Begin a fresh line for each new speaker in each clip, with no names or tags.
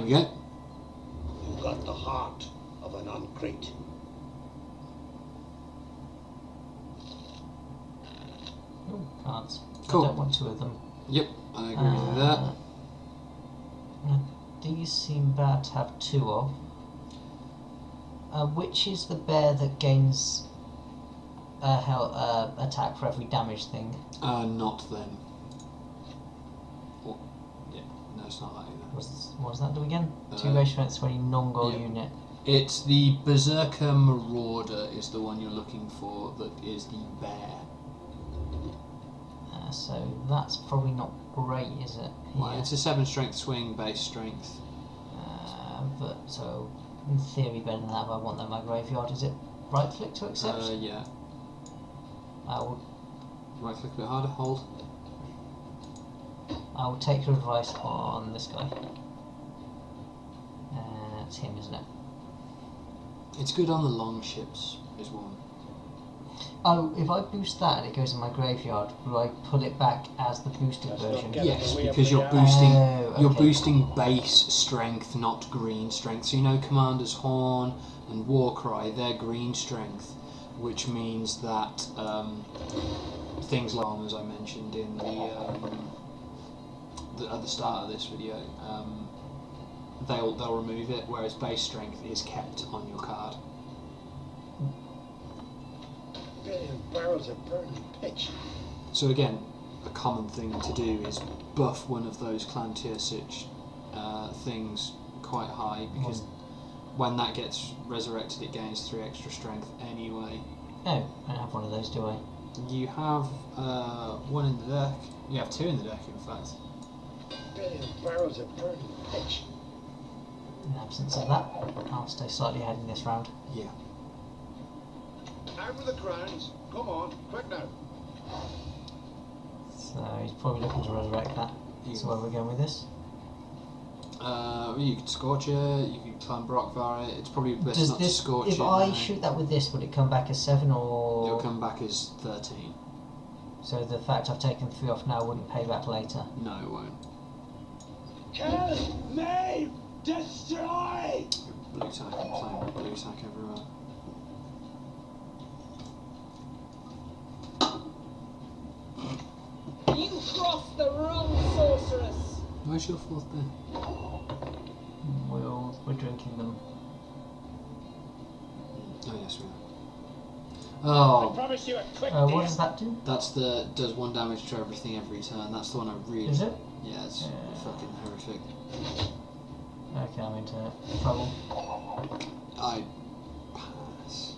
we go.
You've got the heart of an Craite.
Oh, cards.
Cool.
I don't want two of them.
Yep, I agree with that.
Now, these seem bad to have two of. Which is the bear that gains attack for every damage thing?
Not then. Or, yeah, no, it's not that either.
What does that do again? 2 base strength for any non-goal unit.
It's the Berserker Marauder is the one you're looking for, that is the bear.
So that's probably not great, is it?
Well, it's a 7 strength swing, base strength.
But so, in theory, better than that if I want them in my graveyard. Is it right click to accept?
Yeah.
I will.
Right click a bit harder, hold.
I will take your advice on this guy. It's him, isn't it?
It's good on the long ships, is one.
Oh, if I boost that and it goes in my graveyard, will I put it back as the boosted version?
Yes, because you're boosting you're
okay.
boosting base strength, not green strength. So you know Commander's Horn and Warcry, they're green strength, which means that things like, as I mentioned in at the start of this video, they'll remove it, whereas base strength is kept on your card.
Barrels of burning pitch.
So again, a common thing to do is buff one of those Clan Tier 6 things quite high, because when that gets resurrected it gains 3 extra strength anyway.
Oh, I don't have one of those, do I?
You have one in the deck. You have 2 in the deck, in fact.
Barrels of burning pitch.
In absence of that, I'll stay slightly ahead in this round.
Yeah.
Out with the crowns. Come on, quick now.
So he's probably looking to resurrect that. So where we're going with this?
You could Scorch it, you could Clan Brockvar it. It's probably best
Does
not to
this,
Scorch
if
it.
I
now.
shoot that with this, would it come back as 7 or...?
It'll come back as 13.
So the fact I've taken 3 off now wouldn't pay back later?
No, it won't.
Kill, maim, destroy!
Blue tack, I'm playing blue tack everywhere.
You crossed the road, sorceress!
Where's your 4th bear?
We're drinking them.
Oh yes, we are.
I
Oh,
promise you a quick
What does that do?
that's does 1 damage to everything every turn. That's the one I really.
Is it?
Yeah, it's fucking horrific.
Okay, I'm into trouble.
I pass.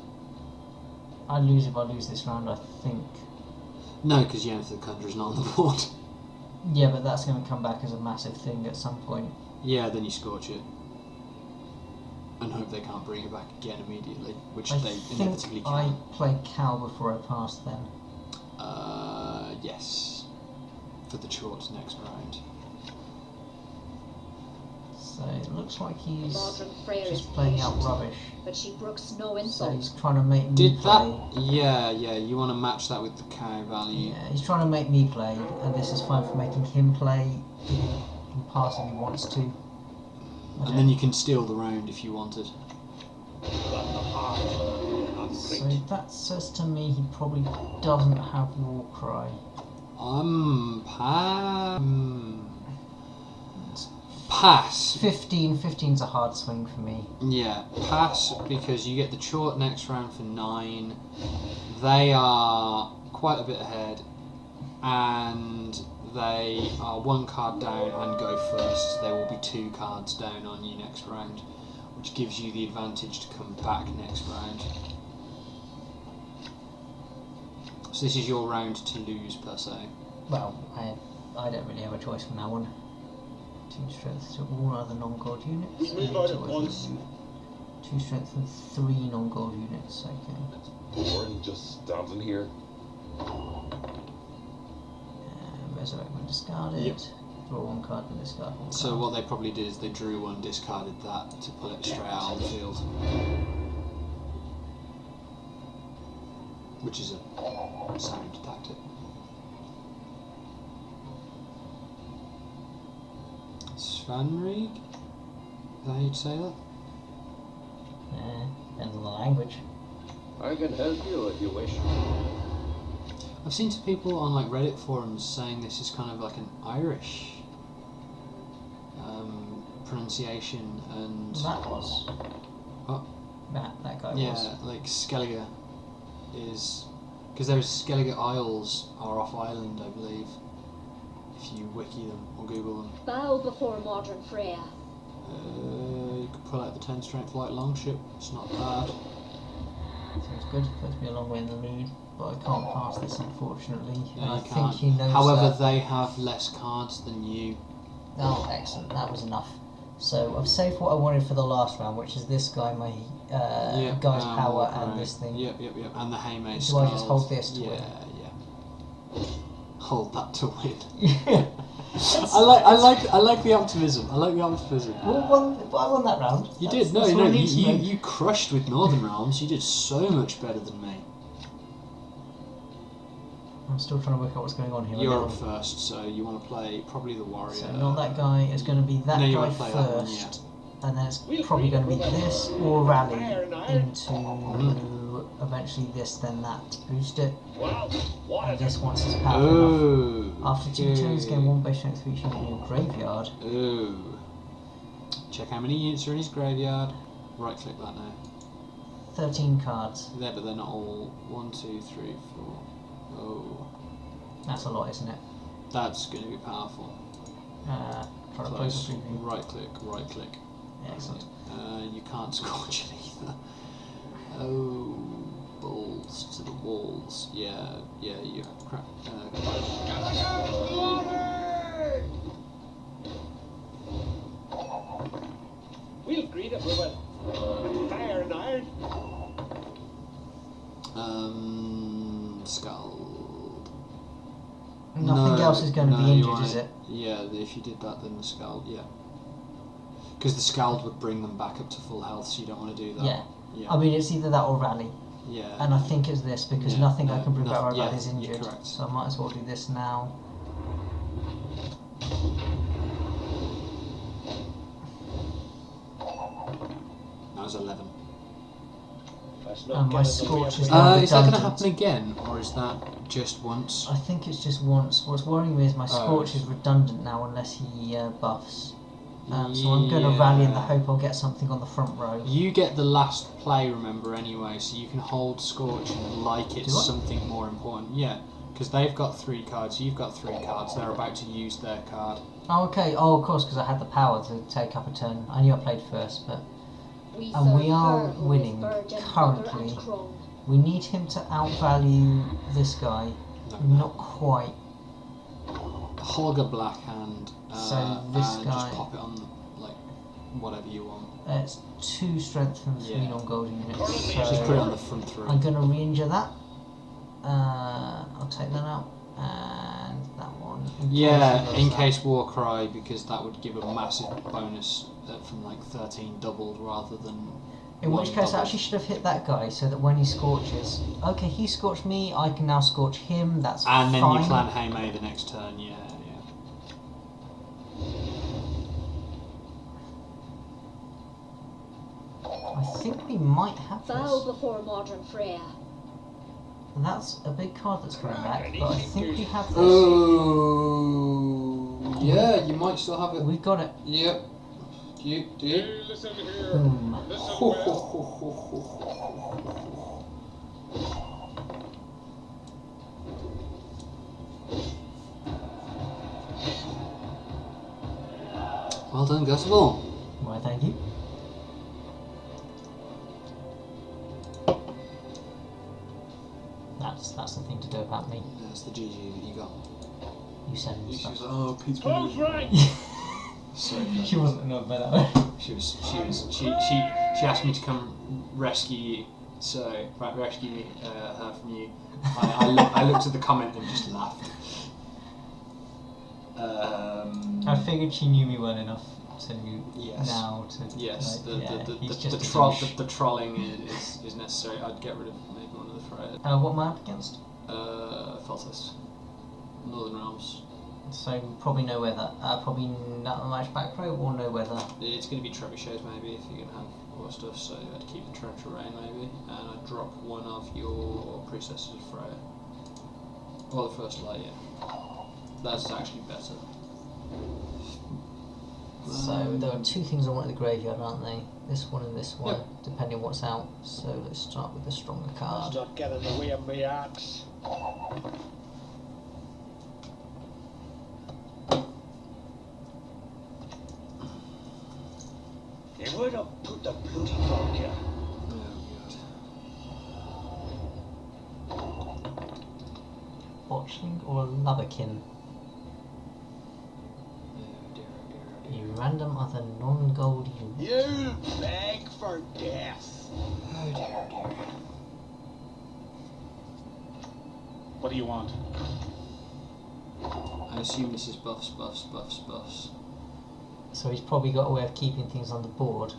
I lose if I lose this round, I think.
No, because Yennefer the Conjurer's not on the board.
Yeah, but that's going to come back as a massive thing at some point.
Yeah, then you Scorch it. And hope they can't bring it back again immediately, which
I
they inevitably
think
can.
I play Cal before I pass them.
Yes. For the short next round.
So it looks like he's
Martin Frere is
just playing out
patient,
rubbish.
but she brooks no
So
insult.
he's trying to make me
Did
play.
that? Yeah, you want to match that with the cow value.
Yeah, he's trying to make me play, and this is fine for making him play if he can pass if he wants to.
And then you can steal the round if you wanted.
Got the heart of an
So
Craite.
that says to me he probably doesn't have Warcry.
Pass.
15's a hard swing for me.
Yeah, pass, because you get the Chort next round for 9. They are quite a bit ahead, and they are 1 card down and go first. There will be 2 cards down on you next round, which gives you the advantage to come back next round. So this is your round to lose, per se.
Well, I don't really have a choice from now on. 2 strength to all other non-gold units.
We move out at once.
2 strength and 3 non-gold units, okay.
Boring just standing here.
Resurrect when discarded.
Yep.
Draw 1 card and discard 1
So
card.
what they probably did is they drew 1, discarded that to pull it straight out on the field. Which is a sound tactic. Svanrig? that how you'd say that?
Depends on the language.
I can help you if you wish.
I've seen some people on like Reddit forums saying this is kind of like an Irish pronunciation, and
That was.
Oh.
That guy
yeah,
was.
like Skellige is because those Skellige Isles are off Ireland, I believe. If you wiki them or Google them,
Bow before modern Freya.
you could pull out the 10 strength light longship. It's not bad.
Sounds good. Puts me a long way in the lead, but I can't pass this unfortunately.
No,
And I
you
think
can't.
he knows
However,
that.
they have less cards than you.
Oh, excellent. That was enough. So I've saved what I wanted for the last round, which is this guy, my guy's power, and this thing.
Yep. And the Haymaker.
Do I just hold this to win?
Yeah. Hold that to win.
Yeah.
I like the optimism. I like the optimism.
But I won that round.
You
That's-
did.
that's
No.
what I need to know.
You crushed with Northern Realms. You did so much better than me.
I'm still trying to work out what's going on here.
You're up first, so you want to play probably the warrior.
So not that guy. It's going to be that
No, you
guy
want to play that one,
first, and then it's probably going to be this or rally into eventually this, then that. Boost it.
Well, what
And
is
this
it?
once it's powerful enough.
Ooh.
After 2 turns, gain 1 base strength for each unit in your graveyard.
Ooh. Check how many units are in his graveyard. Right click that now.
13 cards.
There, but they're not all. 1, 2, 3, 4. Oh.
That's a lot, isn't it?
That's going to be powerful.
Try to
Close.
close the
Right click.
Excellent.
You can't scorch it either. Oh, balls to the walls. Yeah, you crap.
We'll greet it with fire and iron.
Scald.
Nothing
No,
else is going to
no,
be
you're
injured, is
right.
it?
Yeah, if you did that, then the Scald, yeah. Because the Scald would bring them back up to full health, so you don't want to do that.
Yeah. I mean, it's either that or rally.
Yeah.
And I think it's this, because
Yeah,
nothing
no,
I can bring back
nothing-
or rally
yeah,
is
you're
injured.
correct.
So I might as well do this now.
That was 11.
Let's
And
not
my
get in the way
scorch
of
is
my-
now
Is that going to
redundant.
happen again, or is that just once?
I think it's just once. What's worrying me is my Scorch
Oh.
is redundant now unless he buffs. So I'm going to rally in the hope I'll get something on the front row.
You get the last play, remember, anyway, so you can hold Scorch like it's
Do I?
something more important. Yeah, because they've got 3 cards, you've got 3 cards, they're about to use their card.
Oh, okay. Oh, of course, because I had the power to take up a turn. I knew I played first, but
We
And we
serve
are
her who is
winning
virgin,
currently.
mother and crone.
we need him to outvalue this guy.
No.
Not quite.
Holger Blackhand,
So this
and
guy-
just pop it on, like, whatever you want.
It's 2 strength and 3
Yeah.
non-gold units.
Just put it on
So
the front 3.
I'm going to re-injure that. I'll take that out. And that one.
Yeah,
he does
in
that.
case Warcry, because that would give a massive bonus from like 13 doubled rather than.
In which
1
case, I
doubled.
actually should have hit that guy so that when he scorches, okay, he scorched me. I can now scorch him. That's
And then
fine.
you plan Haymay the next turn. Yeah.
I think we might have
Bow
this.
before modern Freya.
And that's a big card that's coming back, but I think we have this.
Oh, yeah, you might still have it.
We've got it.
Yep. Do you?
Listen here.
Boom.
Listen
Ho, ho,
well.
ho, ho, ho, ho. Well done, Gutterball.
Why, thank you. That's the thing to do about me.
That's the GG that you got.
You said
She
stuff.
was like, oh, Pete's
Close
been.
rank!
Sorry.
She wasn't annoyed by that.
She asked me to come rescue you. So, right, rescue me, her from you. I looked at the comment and just laughed.
I figured she knew me well enough to
Yes.
now to.
Yes,
like, he's just a douche.
the trolling is necessary. I'd get rid of maybe one of the Friars.
What am I up against?
Foltest. Northern Realms.
So probably no weather. Probably not much back row or no weather.
It's going to be trebuchets maybe if you're going to have more stuff, so I'd keep the torrential rain maybe, and I'd drop one of your predecessors of Freya. Or the first light, yeah. That's actually better.
So there are two things I want in the graveyard, aren't they? This one and this one,
Yep.
depending on what's out. So let's start with the stronger card.
Not get in the way of me axe. They would have put the bloody dog here.
Botchling or Lubberkin? A random other non-gold unit.
You beg for death.
Oh dear.
What do you want?
I assume this is buffs.
So he's probably got a way of keeping things on the board.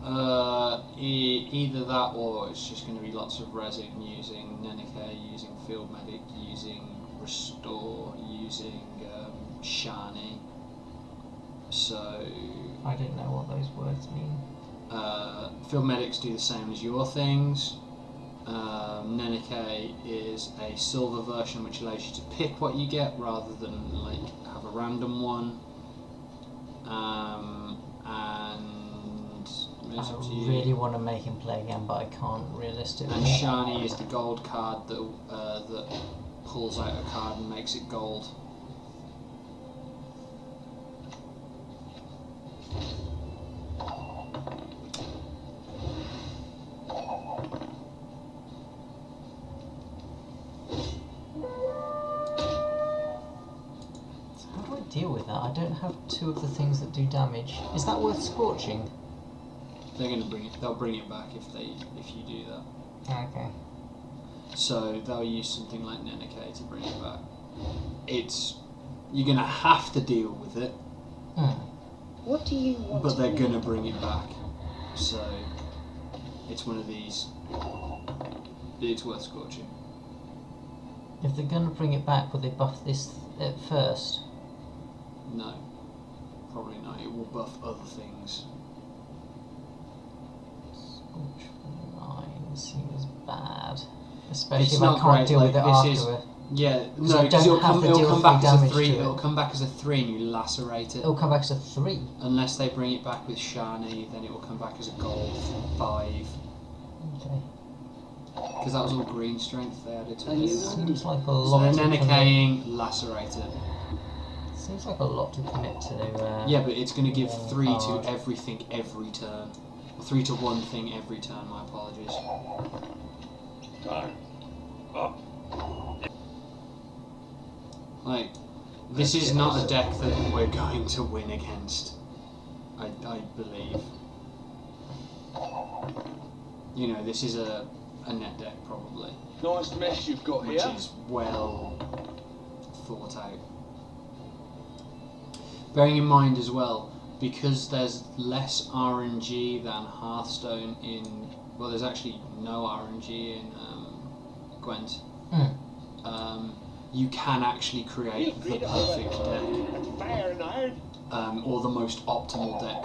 Either that or it's just going to be lots of resin using Nenike, using Field Medic, using Restore, using Shani. So
I don't know what those words mean.
Field Medics do the same as your things. Nenike is a silver version which allows you to pick what you get rather than like have a random one. And it's up to
I
you.
really want to make him play again, but I can't realistically.
And Shani is the gold card that pulls out a card and makes it gold.
How do I deal with that? I don't have two of the things that do damage. Is that worth scorching?
They're going to bring it. They'll bring it back if you do that.
Okay.
So they'll use something like Nenike to bring it back. You're going to have to deal with it,
What do you want
but
to
they're
do?
going to bring it back. So it's one of these. It's worth scorching.
If they're going to bring it back, would they buff this at first?
No, probably not. It will buff other things.
Scorch for 9 seems bad. Especially
It's
if
not
I can't
great,
deal with
like,
it
this is-
afterward.
Yeah,
So
no,
I
because
don't have to
it'll
deal
come
with
back as a
damage
3.
to it.
It'll come back as a 3, and you lacerate it.
It'll come back as a 3.
Unless they bring it back with Shani, then it will come back as a gold 5.
Okay.
Because that was all green strength they added to it.
Seems like a
So
lot
they're
to commit.
Nenikeing, lacerate it.
Seems like a lot to commit to.
Yeah, but it's going to give 3
hard.
to everything every turn. 3 to one thing every turn, my apologies.
Time. Up.
Like, this is not a deck that we're going to win against. I believe. You know, this is a net deck probably,
Nice mess you've got
which
here.
is well thought out. Bearing in mind as well, because there's less RNG than Hearthstone in... Well, there's actually no RNG in Gwent. You can actually create the perfect deck.
Fire and iron.
Or the most optimal deck.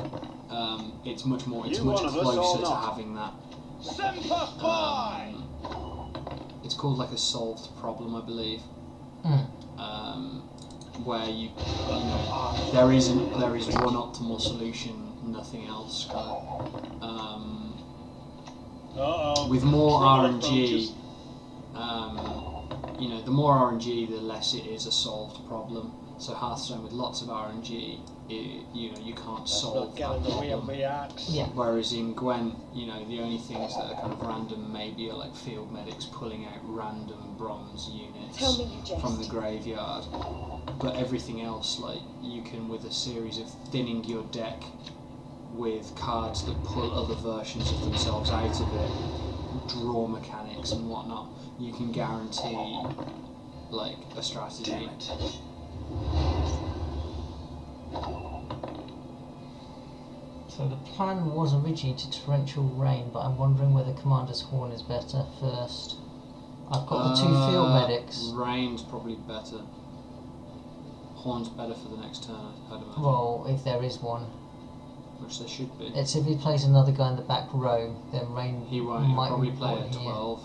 It's much more. It's
You
much
one of us or
closer to
not?
having that.
Semper Fi!
It's called like a solved problem, I believe. Where you know, there is one optimal solution, nothing else. With more RNG, you know, the more RNG, the less it is a solved problem. So Hearthstone with lots of RNG, you know, you can't solve
Not get
that
in the way of
problem.
me axe.
Yeah.
Whereas in Gwen, you know, the only things that are kind of random maybe are like field medics pulling out random bronze units
Tell me you jest.
from the graveyard. But everything else, like, you can, with a series of thinning your deck with cards that pull other versions of themselves out of it, draw mechanics and whatnot, you can guarantee, like, a strategy.
Damn it.
So the plan was originally to torrential rain, but I'm wondering whether Commander's Horn is better first. I've got the 2 field medics.
Rain's probably better. horns better for the next turn, I'd imagine.
Well, if there is one.
Which there should be.
It's if he plays another guy in the back row, then Rain
He won't. He'll
might
probably
be
play
born
at
here.
12.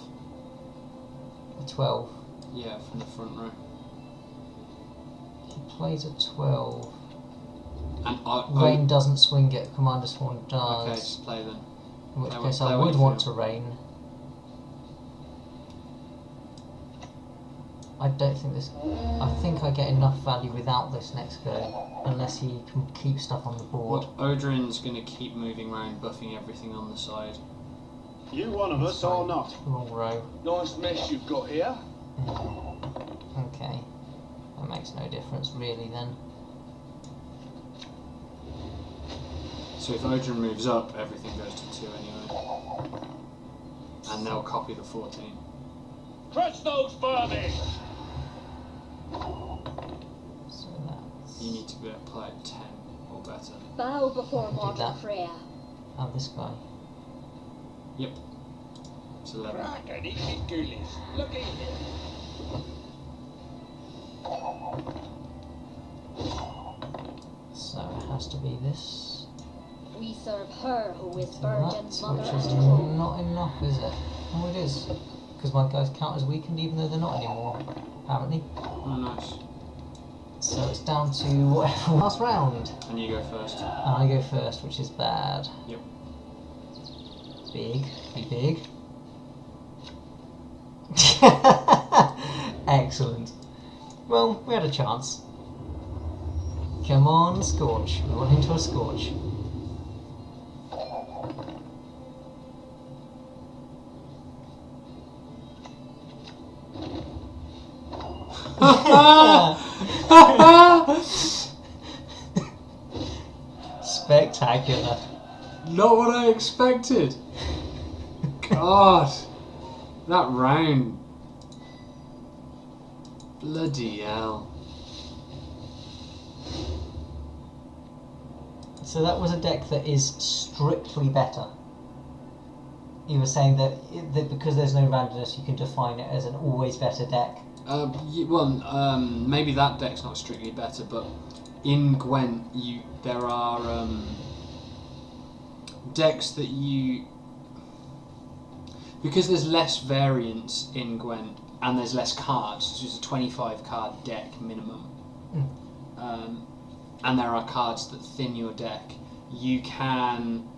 A 12.
Yeah, from the front row.
He plays a 12.
And
Rain doesn't swing it, Commander Swan does.
Okay, just play then.
In which
Play
case
what
I
you
would want
feel.
to Rain. I don't think this... I think I get enough value without this next go, unless he can keep stuff on the board.
Well, Odrin's going to keep moving around, buffing everything on the side.
You one of us or not?
Wrong row.
Nice mess you've got here.
Okay. That makes no difference really then.
So if Odrin moves up, everything goes to 2 anyway. And they'll copy the 14.
Crach those vermin!
So that's...
You need to be able to play at 10 or better.
Bow before
Do
mortal
that.
prayer.
Oh, this guy.
Yep. It's 11.
Crack and easy goolies. Look at here.
So it has to be this.
We serve her who is
That,
virgin's mother
which
and
is
true.
not enough, is it? Oh, it is. Because my guys count as weakened even though they're not anymore, apparently.
Oh, nice.
So it's down to whatever last round.
And you go first.
And I go first, which is bad.
Yep.
Big. Be big. Excellent. Well, we had a chance. Come on, Scorch. We want him to a Scorch. Spectacular.
Not what I expected. God, that round. Bloody hell.
So that was a deck that is strictly better. You were saying that, because there's no randomness, you can define it as an always better deck.
Maybe that deck's not strictly better, but in Gwent, there are decks that because there's less variance in Gwent and there's less cards. So it's a 25 card deck minimum, and there are cards that thin your deck. You can,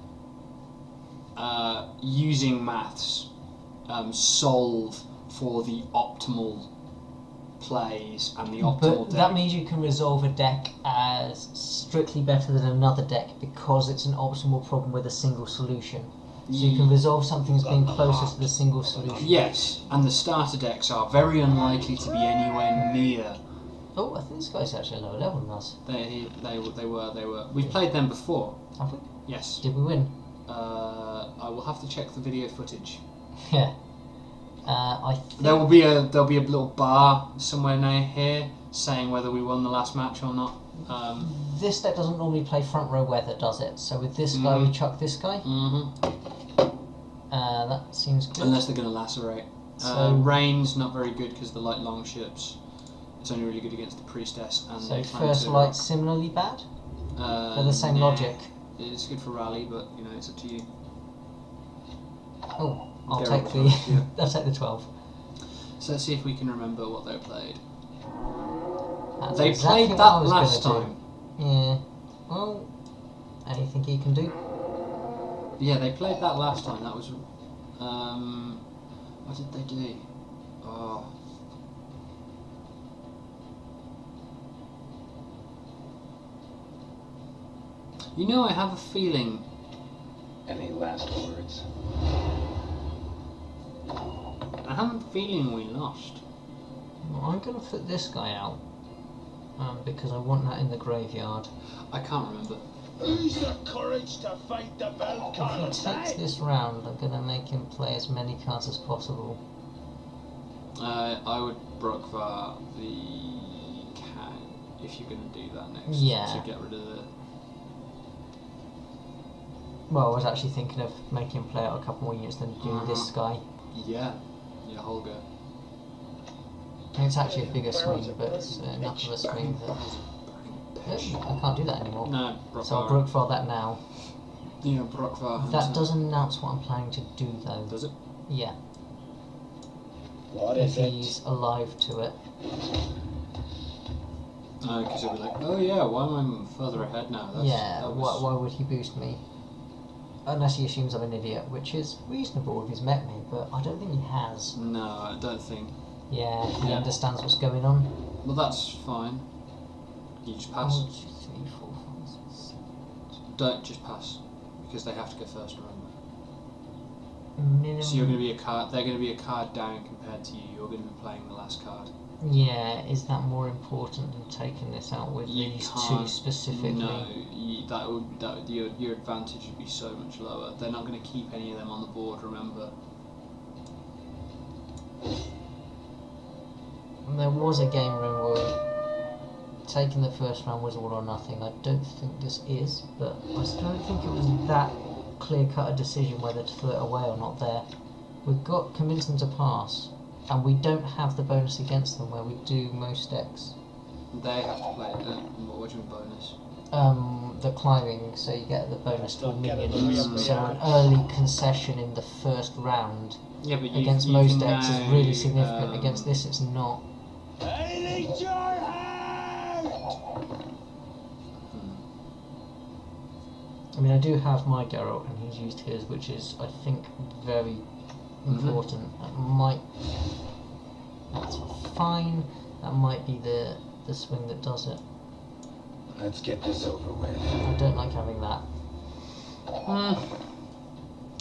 using maths, solve for the optimal plays and the optimal
But
deck.
that means you can resolve a deck as strictly better than another deck because it's an optimal problem with a single solution. So you can resolve something as being closest to the single solution.
Yes, and the starter decks are very unlikely to be anywhere near.
Oh, I think this guy's actually a lower level than us.
They were. We've played them before.
Have we?
Yes.
Did we win?
I will have to check the video footage.
Yeah. I think...
There'll be a little bar somewhere near here saying whether we won the last match or not.
This deck doesn't normally play front row weather, does it? So with this guy, we chuck this guy. That seems good.
Unless they're going to lacerate.
So-
Rain's not very good because the light long ships. It's only really good against the priestess and
So
they plan
first
to
light similarly bad? For the same
nah.
logic.
It's good for rally, but it's up to you.
Oh, I'll
Get
take
rid
the
of it, yeah.
I'll take the 12.
So let's see if we can remember what they played.
That's
They
exactly
played
what I
that
was
last
gonna
time.
do. Yeah. Well, anything he can do?
Yeah, they played that last time. That was. What did they do? Oh. I have a feeling.
Any last words?
I have a feeling we lost.
Well, I'm going to put this guy out because I want that in the graveyard.
I can't remember.
Who's the courage to fight the bell
If
cards,
he takes this round, I'm going to make him play as many cards as possible.
I would Brockvar the cat if you're going to do that next.
Yeah.
To get rid of the.
Well, I was actually thinking of making him play out a couple more units than do this guy.
Yeah, Holger.
It's actually a bigger swing, but it's enough of a swing that... Oh, I can't do that anymore.
No,
So I'll Brookvar that now.
Yeah, Brookvar.
That doesn't announce what I'm planning to do though.
Does it?
Yeah.
What
If
is it?
he's alive to it.
Because he'll be like, oh yeah, why am I further ahead now?
Yeah,
that was...
why would he boost me? Unless he assumes I'm an idiot, which is reasonable if he's met me, but I don't think he has.
No, I don't think.
Yeah, he
Yeah.
understands what's going on.
Well, that's fine. You just pass.
1, 2, 3, 4, 5, 6, 7.
Don't just pass, because they have to go first. Remember.
Minimum.
So you're going to be a card. They're going to be a card down compared to you. You're going to be playing the last card.
Yeah, is that more important than taking this out with
You
these
can't.
two specifically?
No, your advantage would be so much lower. They're not going to keep any of them on the board. Remember.
There was a game room where taking the first round was all or nothing. I don't think this is, but I still don't think it was that clear-cut a decision whether to throw it away or not there. We've got convince them to pass, and we don't have the bonus against them where we do most decks.
They have to play. What do you mean bonus?
The climbing, so you get the bonus to
Don't get it
minions.
really
So an early concession in the first round
Yeah, but
against
you
most
can
decks is
now,
really significant. Against this, it's not.
I need your heart!
I mean, I do have my Geralt, and he's used his, which is, I think, very important. That might... That's fine. That might be the swing that does it.
Let's get this over with.
I don't like having that.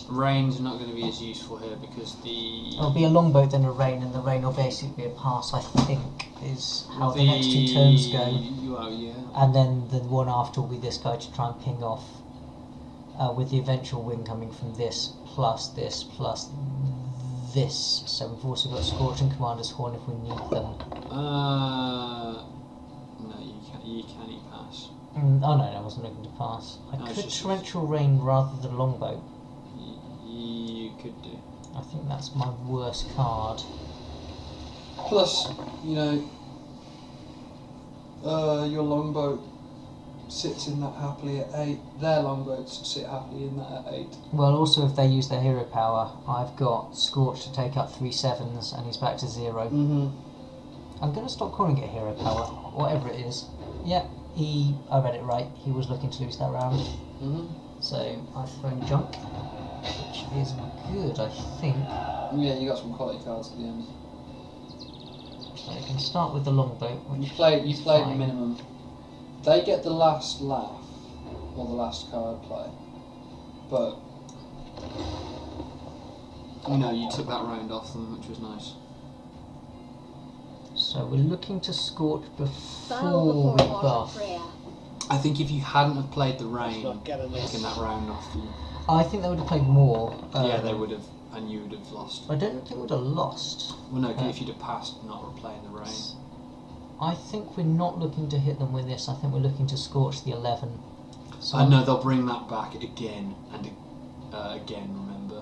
Rain's not going to be as useful here because the...
It'll be a longboat then a rain, and the rain will basically be a pass, I think, is how the next two turns go.
Well, yeah.
And then the one after will be this guy to try and ping off, with the eventual win coming from this, plus this, plus this. So we've also got Scorch and Commander's Horn if we need them.
No, you can't eat pass.
Oh no, I wasn't looking to pass. I
No, it's
could
just-
Torrential Rain rather than Longboat.
You could do.
I think that's my worst card.
Plus, you know, your longboat sits in that happily at 8. Their longboats sit happily in that at 8.
Well, also if they use their hero power, I've got Scorch to take up 3 7s and he's back to 0.
Mm-hmm.
I'm going to stop calling it hero power, whatever it is. Yep, I read it right, he was looking to lose that round.
Mm-hmm.
So I've thrown junk, which is good, I think.
Yeah, you got some quality cards at the end.
So I can start with the longboat, which
You played
is
the
fine.
minimum. They get the last laugh, or the last card play. But, you know, you took that round off them, which was nice.
So we're looking to Scorch
Bow
before we
before water
buff.
prayer.
I think if you hadn't have played the
Let's
rain,
not get in this.
taking that round off you,
I think they would have played more.
yeah, they would have, and you would have lost.
I don't think we'd have lost.
Well, no, if you'd have passed, not playing the rain.
I think we're not looking to hit them with this. I think we're looking to Scorch the 11. So
I know they'll bring that back again and again. Remember,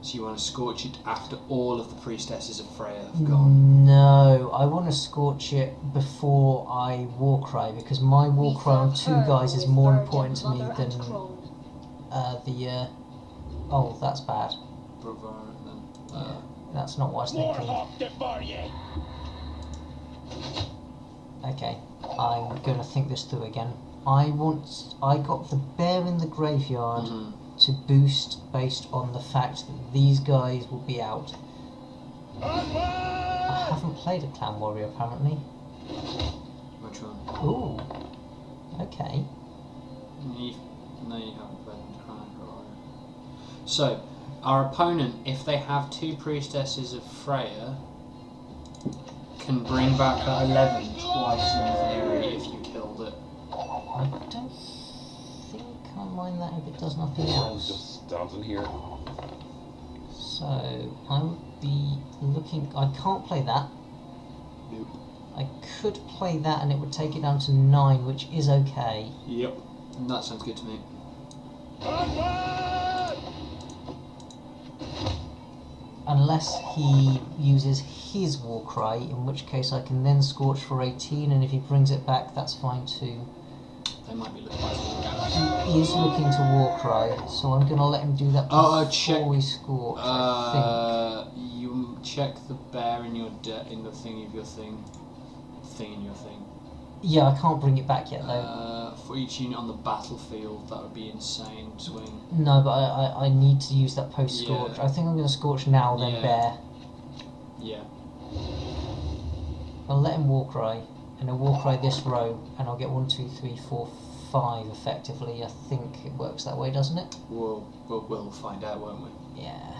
so you want to scorch it after all of the priestesses of Freya have gone.
No, I want to Scorch it before I Warcry because my Warcry on 2 guys is more important to me than the. Oh, that's bad.
Brother, and then,
Yeah, that's not what I was thinking. Okay, I'm going to think this through again. I got the bear in the graveyard to boost based on the fact that these guys will be out. I haven't played a clan warrior apparently.
Which one?
Ooh, okay.
No, you haven't played the Crach or... So, our opponent, if they have 2 priestesses of Freya, can bring back that 11 twice in theory if you killed it.
I don't think I mind that if it does nothing else.
Just down here.
So I would be looking. I can't play that.
Nope.
I could play that and it would take it down to 9, which is okay.
Yep. That sounds good to me.
unless he uses his war cry, in which case I can then scorch for 18, and if he brings it back, that's fine too.
They might be looking for
He is looking to war cry, so I'm going to let him do that before
check.
we scorch. I
You check the bear in your in the thing of your thing in your thing.
think. Yeah, I can't bring it back yet though.
For each unit on the battlefield, that would be insane. Swing.
No, but I need to use that post scorch.
Yeah.
I think I'm going to scorch now, then
Yeah.
bear.
Yeah.
I'll let him war cry, and I'll war cry this row, and I'll get 1, 2, 3, 4, 5 effectively. I think it works that way, doesn't it?
We'll find out, won't we?
Yeah.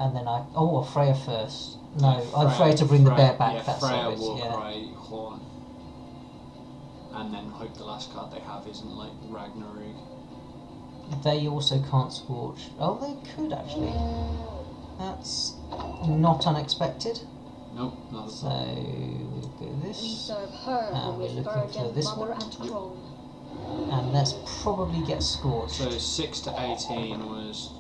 And then I'll Freya first. No, I'm Freya to bring the bear back.
Yeah,
That's
Freya
obvious,
will
yeah.
cry horn. And then hope the last card they have isn't like Ragnarok.
They also can't scorch. Oh, they could actually. That's not unexpected.
Nope, not at
So
all.
we'll go
We
this.
serve her who
we're
is
looking for
virgin,
this
mother
one.
and throne.
And let's probably get scorched.
So 6 to 18 was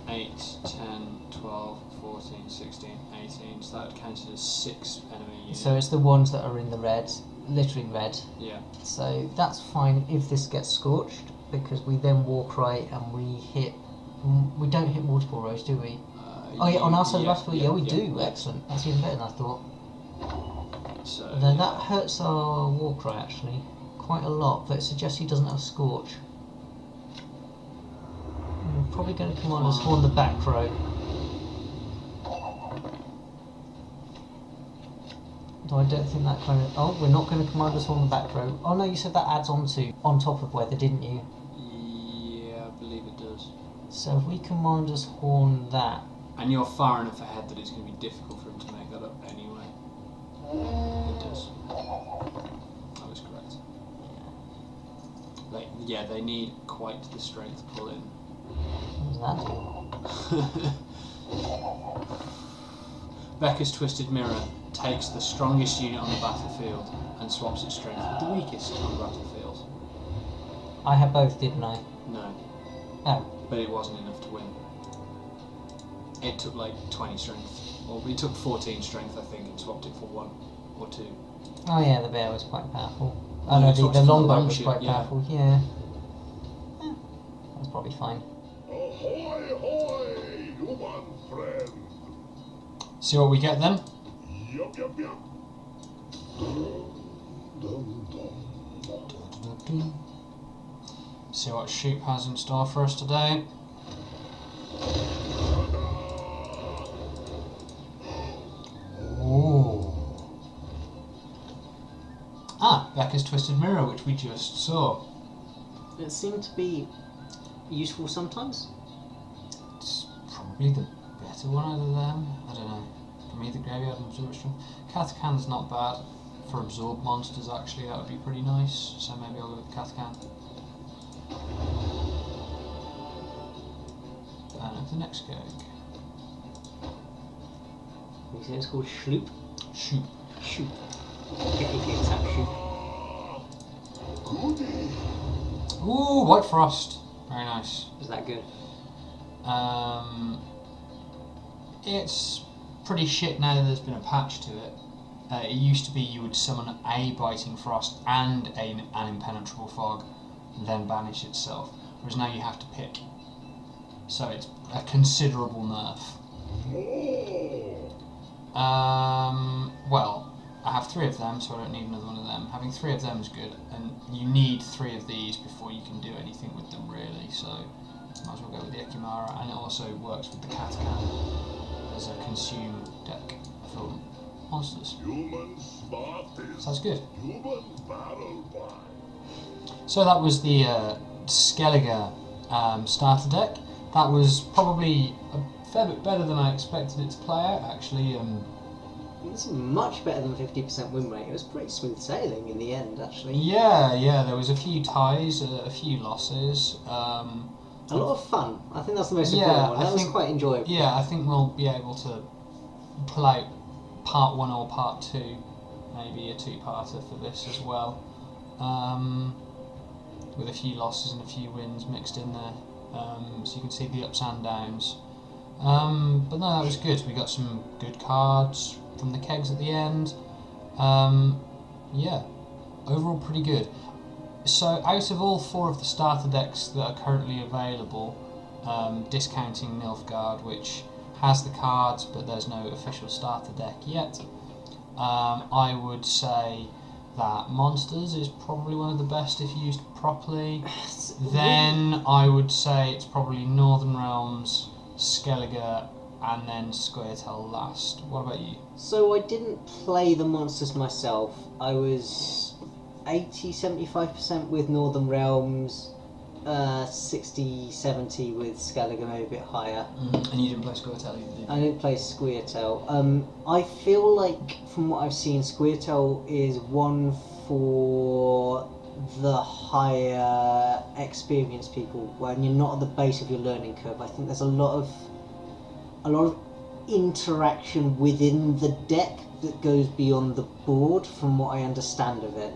8, 10, 12, 14, 16, 18. So that would count as 6 enemy units.
So it's the ones that are in the red, literally red.
Yeah.
So that's fine if this gets scorched, because we then war cry and we hit. We don't hit multiple rows, do we? Oh yeah, on our side of the battlefield, yeah, we do.
Yeah.
Excellent. That's even better than I thought.
So
Then that hurts our war cry actually quite a lot, but it suggests he doesn't have scorch. We're probably going to command us on the back row. Though I don't think that kind of. Oh, we're not going to command us on the back row. Oh no, you said that adds on top of weather, didn't you?
yeah, I believe it does.
So if we command us horn that.
And you're far enough ahead that it's going to be difficult for him to make that up anyway. It does. That was correct. Yeah, they need quite the strength pull in.
What does that do?
Becca's Twisted Mirror takes the strongest unit on the battlefield and swaps its strength with the weakest on the battlefield.
I had both, didn't I?
No,
Oh.
but it wasn't enough to win. It took like 20 strength, or it took 14 strength I think, and swapped it for 1 or 2.
Oh yeah, the bear was quite powerful.
No,
Oh no,
it swapped
the
it for
longbow
the
was
longship,
quite
yeah.
powerful, yeah. That's probably fine.
Ahoy, hoy, human friend.
See what we get then?
Yup, yup, yup. Dum, dum.
See what Shoop has in store for us today. Ooh. Ah, Becca's Twisted Mirror, which we just saw.
It seemed to be useful sometimes.
It's probably the better one out of them. I don't know. For me, the Graveyard and Absorption. Katakan's not bad for absorb monsters, actually. That would be pretty nice. So maybe I'll go with the Katakan. And the next Keg.
You say it's called Schloop?
Shoop.
Shoop. Get your gigs out, Shoop.
Ooh, White Frost. Very nice.
Is that good?
It's pretty shit now that there's been a patch to it. It used to be you would summon a Biting Frost and an Impenetrable Fog, and then banish itself. Whereas now you have to pick. So it's a considerable nerf. Well, I have 3 of them, so I don't need another one of them. Having 3 of them is good, and you need 3 of these before you can do anything with them, really. So might as well go with the Ekimara, and it also works with the Katakan as a consume deck for monsters.
Human smartest.
Sounds good.
Human battle by.
So that was the Skellige starter deck. That was probably a fair bit better than I expected it to play out, actually.
It's much better than 50% win rate. It was pretty smooth sailing in the end, actually.
Yeah, there was a few ties, a few losses.
A lot of fun. I think that's the most important one. That was quite enjoyable.
Yeah, I think we'll be able to pull out part 1 or part 2, maybe a 2-parter for this as well, with a few losses and a few wins mixed in there. So you can see the ups and downs. But no, that was good. We got some good cards from the kegs at the end. Yeah, overall pretty good. So out of all 4 of the starter decks that are currently available, discounting Nilfgaard, which has the cards but there's no official starter deck yet, I would say that Monsters is probably one of the best if used properly. Then I would say it's probably Northern Realms, Skellige, and then Squirtle last. What about you?
So I didn't play the Monsters myself. I was 80-75% with Northern Realms, 60-70 with Skellige, maybe a bit higher.
And you didn't play Squirtle either, did you?
I didn't play Squirtle. I feel like, from what I've seen, Squirtle is one for the higher experienced people, when you're not at the base of your learning curve. I think there's a lot of interaction within the deck that goes beyond the board, from what I understand of it,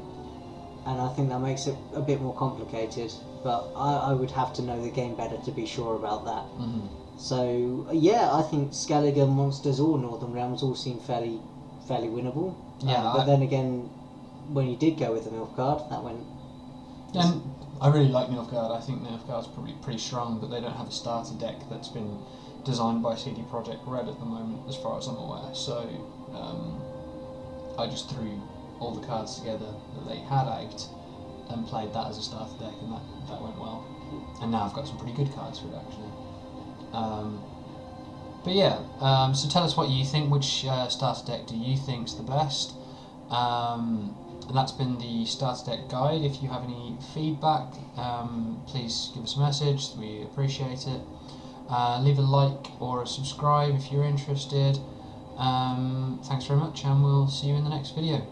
and I think that makes it a bit more complicated. But I would have to know the game better to be sure about that. So yeah, I think Skellige, Monsters, or Northern Realms all seem fairly winnable.
Yeah,
but then again, when you did go with the Nilfgaard, that went.
And I really like Nilfgaard. I think Nilfgaard's probably pretty strong, but they don't have a starter deck that's been designed by CD Projekt Red at the moment, as far as I'm aware. So I just threw all the cards together that they had out and played that as a starter deck, and that went well. And now I've got some pretty good cards for it, actually. But yeah, so tell us what you think. Which starter deck do you think's the best? And that's been the starter deck guide. If you have any feedback, please give us a message. We appreciate it. Leave a like or a subscribe if you're interested. Thanks very much, and we'll see you in the next video.